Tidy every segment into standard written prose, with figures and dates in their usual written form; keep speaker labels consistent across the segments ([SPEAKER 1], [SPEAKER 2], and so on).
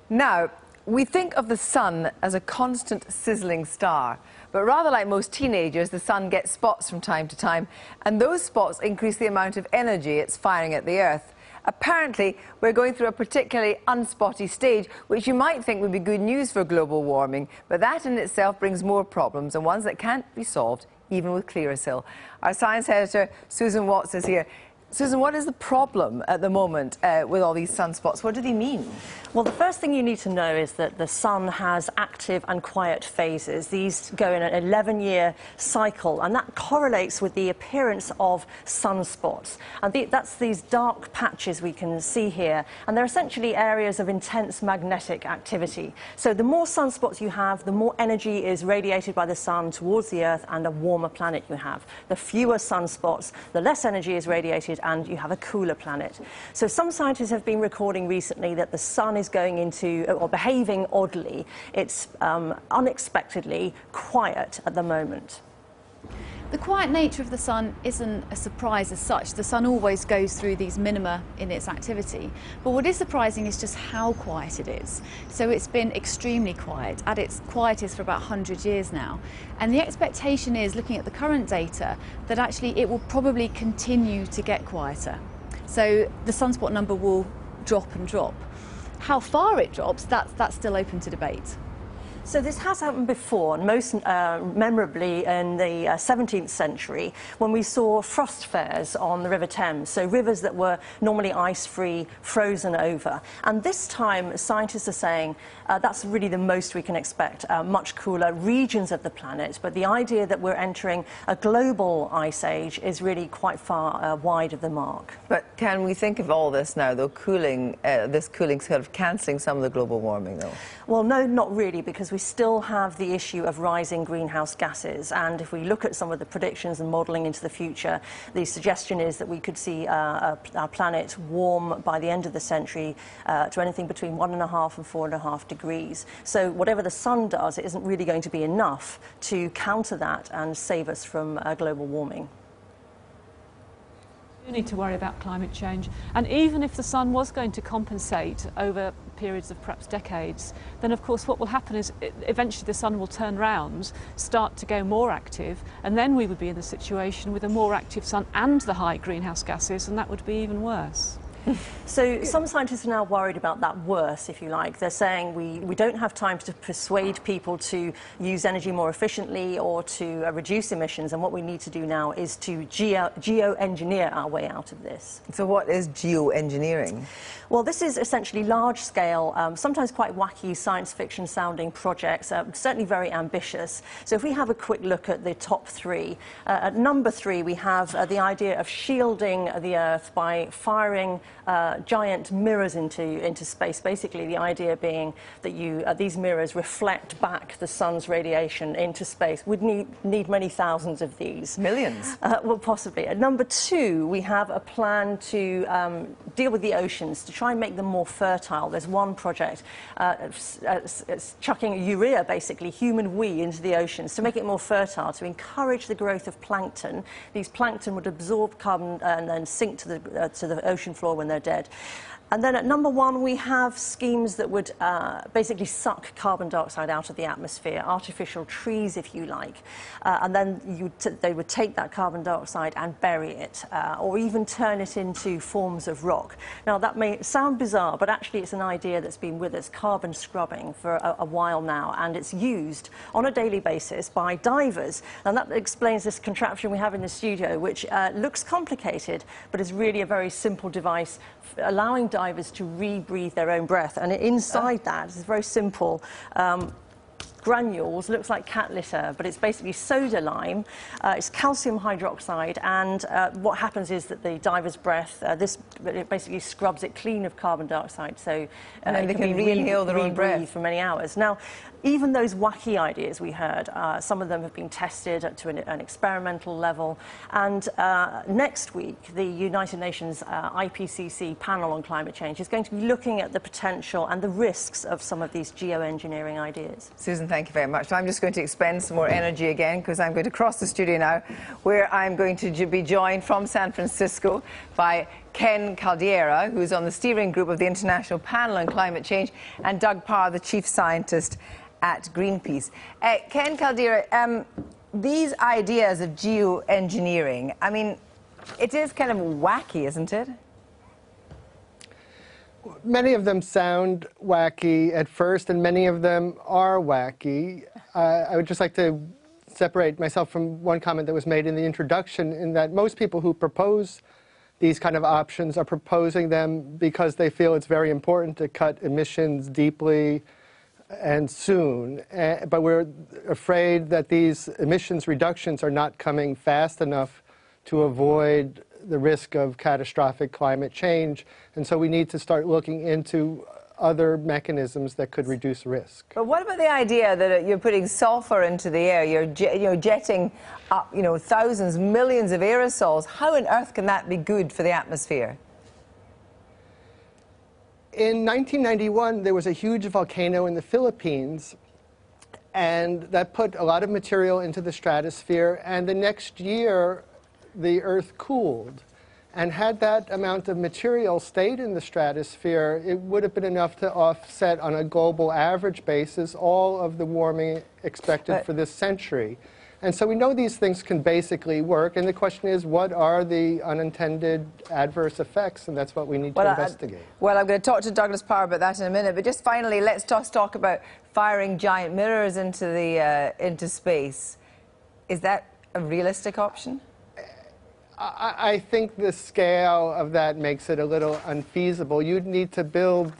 [SPEAKER 1] Now, we think of the sun as a constant sizzling star, but rather like most teenagers, the sun gets spots from time to time, and those spots increase the amount of energy it's firing at the Earth. Apparently, we're going through a particularly unspotty stage, which you might think would be good news for global warming, but that in itself brings more problems, and ones that can't be solved even with Clearasil. Our science editor, Suzanne Watts, is here. Susan, what is the problem at the moment with all these sunspots? What do they mean?
[SPEAKER 2] Well, the first thing you need to know is that the sun has active and quiet phases. These go in an 11-year cycle, and that correlates with the appearance of sunspots. And that's these dark patches we can see here, and they're essentially areas of intense magnetic activity. So the more sunspots you have, the more energy is radiated by the sun towards the Earth and a warmer planet you have. The fewer sunspots, the less energy is radiated, and you have a cooler planet. So some scientists have been recording recently that the sun is going into, or behaving oddly. It's unexpectedly quiet at the moment.
[SPEAKER 3] The quiet nature of the sun isn't a surprise as such. The sun always goes through these minima in its activity. But what is surprising is just how quiet it is. So it's been extremely quiet, at its quietest for about 100 years now. And the expectation is, looking at the current data, that actually it will probably continue to get quieter. So the sunspot number will drop and drop. How far it drops, that's still open to debate.
[SPEAKER 2] So this has happened before, and most memorably in the 17th century, when we saw frost fairs on the River Thames, so rivers that were normally ice-free, frozen over. And this time, scientists are saying that's really the most we can expect, much cooler regions of the planet. But the idea that we're entering a global ice age is really quite far wide of the mark.
[SPEAKER 1] But can we think of all this now, though, this cooling sort of cancelling some of the global warming, though?
[SPEAKER 2] Well, no, not really, because we still have the issue of rising greenhouse gases. And if we look at some of the predictions and modelling into the future, the suggestion is that we could see our planet warm by the end of the century to anything between 1.5 and 4.5 degrees. So whatever the sun does, it isn't really going to be enough to counter that and save us from global warming.
[SPEAKER 4] We need to worry about climate change, and even if the sun was going to compensate over periods of perhaps decades, then of course what will happen is eventually the sun will turn round, start to go more active, and then we would be in the situation with a more active sun and the high greenhouse gases, and that would be even worse.
[SPEAKER 2] So some scientists are now worried about that worse, if you like. They're saying we don't have time to persuade people to use energy more efficiently or to reduce emissions, and what we need to do now is to geo-engineer our way out of this.
[SPEAKER 1] So what is geoengineering?
[SPEAKER 2] Well, this is essentially large-scale, sometimes quite wacky science fiction-sounding projects, certainly very ambitious. So if we have a quick look at the top three, at number 3 we have the idea of shielding the Earth by firing giant mirrors into space. Basically, the idea being that these mirrors reflect back the sun's radiation into space. We'd need many thousands of these.
[SPEAKER 1] Millions?
[SPEAKER 2] Well, possibly. At number 2, we have a plan to deal with the oceans, to try and make them more fertile. There's one project it's chucking urea, basically, human wee, into the oceans to make it more fertile, to encourage the growth of plankton. These plankton would absorb carbon and then sink to the ocean floor when they're dead. And then at number 1, we have schemes that would basically suck carbon dioxide out of the atmosphere, artificial trees, if you like. And then they would take that carbon dioxide and bury it, or even turn it into forms of rock. Now, that may sound bizarre, but actually it's an idea that's been with us, carbon scrubbing, for a while now, and it's used on a daily basis by divers. And that explains this contraption we have in the studio, which looks complicated, but is really a very simple device allowing divers to rebreathe their own breath, and inside that is very simple granules, looks like cat litter, but it's basically soda lime, it's calcium hydroxide, and what happens is that the diver's breath, it basically scrubs it clean of carbon dioxide, so
[SPEAKER 1] they can re-inhale their own breath
[SPEAKER 2] for many hours. Now, even those wacky ideas we heard, some of them have been tested to an experimental level, and next week the United Nations IPCC panel on climate change is going to be looking at the potential and the risks of some of these geoengineering ideas.
[SPEAKER 1] Susan, thank you very much. So I'm just going to expend some more energy again because I'm going to cross the studio now, where I'm going to be joined from San Francisco by Ken Caldeira, who's on the steering group of the International Panel on Climate Change, and Doug Parr, the Chief Scientist at Greenpeace. Ken Caldeira, these ideas of geoengineering, I mean, it is kind of wacky, isn't it?
[SPEAKER 5] Many of them sound wacky at first, and many of them are wacky. I would just like to separate myself from one comment that was made in the introduction, in that most people who propose these kind of options are proposing them because they feel it's very important to cut emissions deeply and soon. But we're afraid that these emissions reductions are not coming fast enough to avoid the risk of catastrophic climate change, and so we need to start looking into other mechanisms that could reduce risk.
[SPEAKER 1] But what about the idea that you're putting sulfur into the air, you're jetting up, thousands, millions of aerosols? How on earth can that be good for the atmosphere?
[SPEAKER 5] In 1991, there was a huge volcano in the Philippines, and that put a lot of material into the stratosphere, and the next year the Earth cooled. And had that amount of material stayed in the stratosphere, it would have been enough to offset on a global average basis all of the warming expected for this century. And so we know these things can basically work, and the question is, what are the unintended adverse effects? And that's what we need to investigate.
[SPEAKER 1] Well, I'm going to talk to Douglas Parr about that in a minute, but just finally, let's just talk about firing giant mirrors into space. Is that a realistic option?
[SPEAKER 5] I think the scale of that makes it a little unfeasible. You'd need to build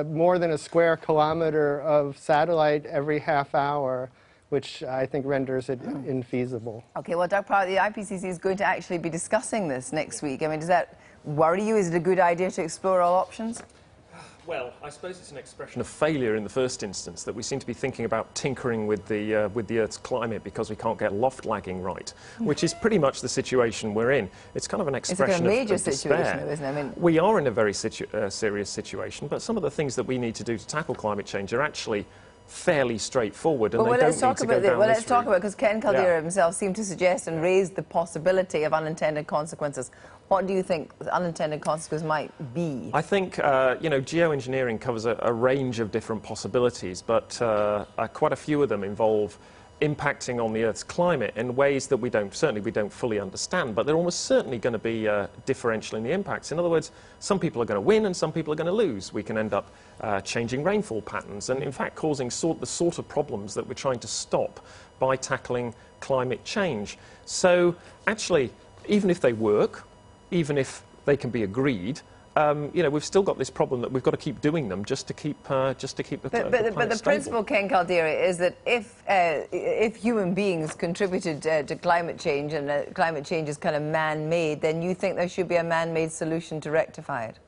[SPEAKER 5] more than a square kilometer of satellite every half hour, which I think renders it infeasible. Okay, well, Doug Parr, the IPCC is going to actually be discussing this next week. I mean, does that worry you? Is it a good idea to explore all options?
[SPEAKER 6] Well, I suppose it's an expression of failure in the first instance, that we seem to be thinking about tinkering with the Earth's climate because we can't get loft lagging right, which is pretty much the situation we're in. It's kind of an expression of despair. It's a major situation, though, isn't it? I mean, we are in a very serious situation, but some of the things that we need to do to tackle climate change are actually fairly straightforward, and let's talk about because Ken Caldeira himself seemed to suggest and raise the possibility of unintended consequences. What do you think unintended consequences might be? I think, geoengineering covers a range of different possibilities, but quite a few of them involve impacting on the Earth's climate in ways that we don't fully understand, but they're almost certainly going to be differential in the impacts. In other words, some people are going to win and some people are going to lose. We can end up changing rainfall patterns and, in fact, causing the sort of problems that we're trying to stop by tackling climate change. So, actually, even if they work, even if they can be agreed, we've still got this problem that we've got to keep doing them just to keep the planet
[SPEAKER 1] But the principle, Ken Caldeira, is that if human beings contributed to climate change and climate change is kind of man-made, then you think there should be a man-made solution to rectify it?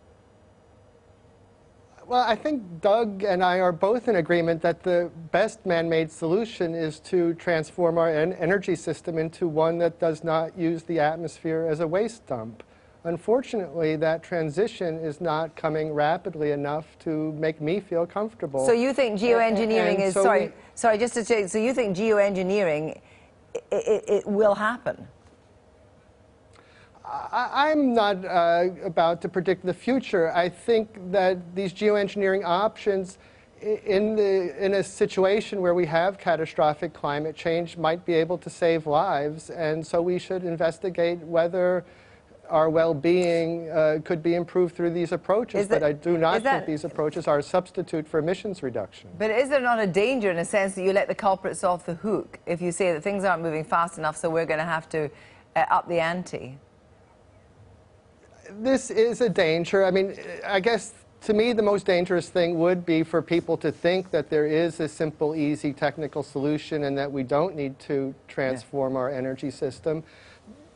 [SPEAKER 5] Well, I think Doug and I are both in agreement that the best man-made solution is to transform our energy system into one that does not use the atmosphere as a waste dump. Unfortunately, that transition is not coming rapidly enough to make me feel comfortable. So you think geoengineering is... Sorry, just to say, so you think geoengineering, it will happen? I'm not about to predict the future. I think that these geoengineering options in a situation where we have catastrophic climate change might be able to save lives, and so we should investigate whether our well-being could be improved through these approaches, but I do not think these approaches are a substitute for emissions reduction. But is there not a danger in a sense that you let the culprits off the hook if you say that things aren't moving fast enough, so we're going to have to up the ante? This is a danger. I mean, I guess to me the most dangerous thing would be for people to think that there is a simple, easy technical solution and that we don't need to transform our energy system.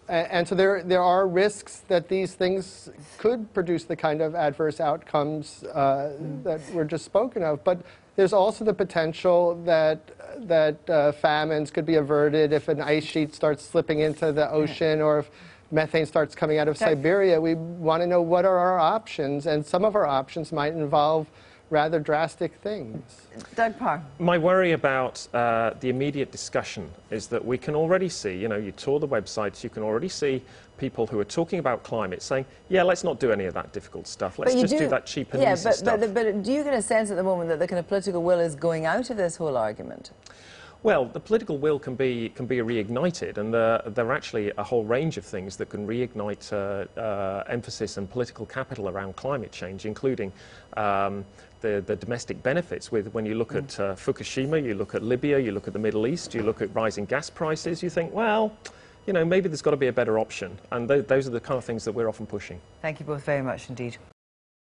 [SPEAKER 5] And so there are risks that these things could produce the kind of adverse outcomes that were just spoken of. But there's also the potential that famines could be averted if an ice sheet starts slipping into the ocean or if methane starts coming out of Siberia. We want to know what are our options, and some of our options might involve rather drastic things.
[SPEAKER 1] Doug Parr.
[SPEAKER 6] My worry about the immediate discussion is that we can already see, you know, you tour the websites, you can already see people who are talking about climate saying, yeah, let's not do any of that difficult stuff. Let's just do that cheap and easy stuff.
[SPEAKER 1] But do you get a sense at the moment that the kind of political will is going out of this whole argument?
[SPEAKER 6] Well, the political will can be reignited, and there are actually a whole range of things that can reignite emphasis and political capital around climate change, including the domestic benefits. When you look at Fukushima, you look at Libya, you look at the Middle East, you look at rising gas prices, you think, well, you know, maybe there's got to be a better option, and those are the kind of things that we're often pushing.
[SPEAKER 1] Thank you both very much indeed.